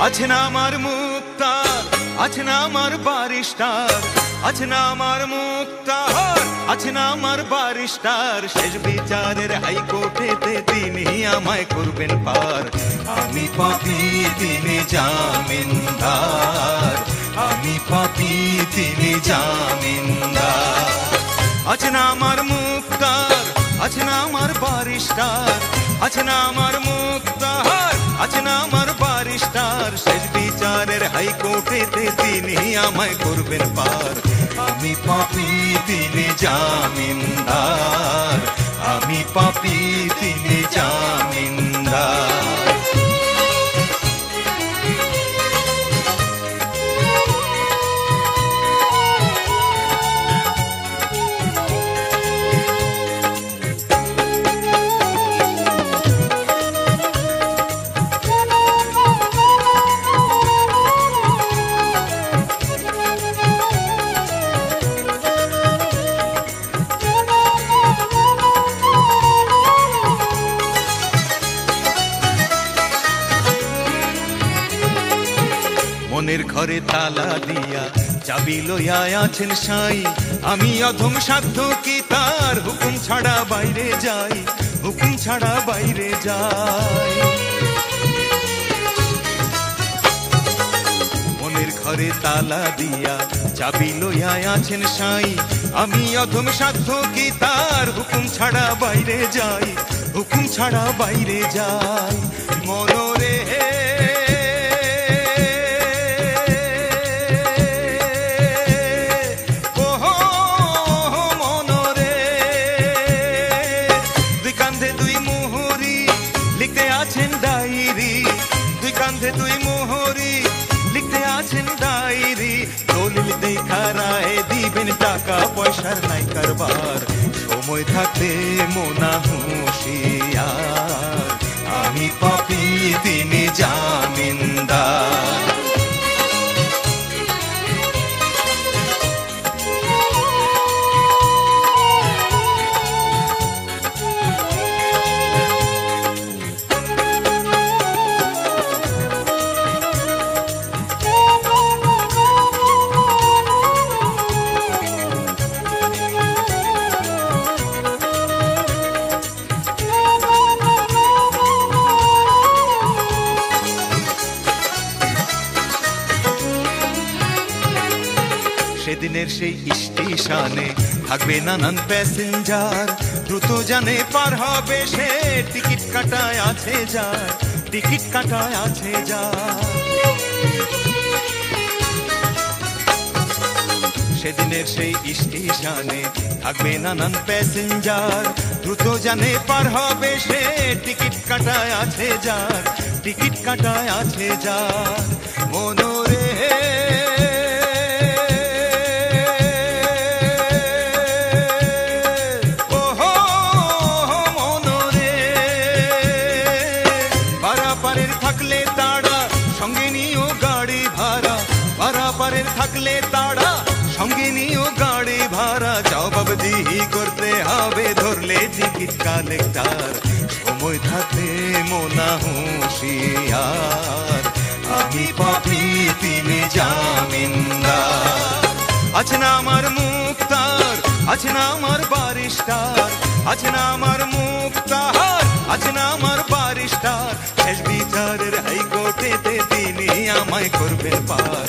আছে না আমার মুক্তার, আছে না আমার বারিস্টার, আছে না আমার মুক্তার, আছে না আমার বারিস্টার। শেষ বিচারের হাইকোর্টেতে তিনি আমায় করবেন পার। আমি পাপী তিনি জামিনদার, আমি পাপী তিনি জামিনদার। আছে না আমার মুক্তার, আছে না আমার বারিস্টার, আছে না আমার মুক্তার, আছে না আমার বারিস্টার। শেষ বিচারের হাইকোর্টেতে তিনি আমায় করবেন পার। আমি পাপী তিনি জামিনদার, আমি পাপী তিনি জামিনদার। মনের ঘরে তালা দিয়া চাবি লইয়া আছেন সাই। আমি অধম সাধ্য কি তার হুকুম ছাড়া বাইরে যাই, হুকুম ছাড়া বাইরে যাই। মনের ঘরে তালা দিয়া চাবি লইয়া আছেন সাই। আমি অধম সাধ্য কি তার হুকুম ছাড়া বাইরে যাই, হুকুম ছাড়া বাইরে যাই। মনরে লিখতে আছেন ডায়েরি, দুই কান্ধে দুই মোহরি লিখতে আছেন ডায়েরি। দলিল দেখা রায় দিবেন, টাকা পয়সার নাই কারবার। সময় থাকতে মোনা হুঁশিয়ার, আমি পাপী তিনি জামিনদার। সেদিনের সেই স্টেশনে থাকবে নানান প্যাসেঞ্জার। দ্রুত জানে পার হবে সে, টিকিট কাটায় আছে যার, টিকিট কাটায় আছে যার। সেদিনের সেই স্টেশনে থাকবে নানান প্যাসেঞ্জার। দ্রুত জানে পার হবে সে, টিকিট কাটায় আছে যার, টিকিট কাটায় আছে যার। মনোরে থাকলে তাড়া সঙ্গে নিও গাড়ি ভাড়া, পারাপারের থাকলে তাড়া সঙ্গে নিও গাড়ি ভাড়া। জবাবদিহি করতে হবে ধরলে টিকিট কালেক্টর। সময় থাকলে মোনা হুঁশিয়ার, আমি পাপী তিনি জামিনদার। আছে না আমার মুক্তার, আছে না আমার বারিস্টার, আছে না আমার মুক্তার, আছে না আমার বারিস্টার। শেষ বিচারের হাইকোর্টেতে তিনি আমায় করবেন পার।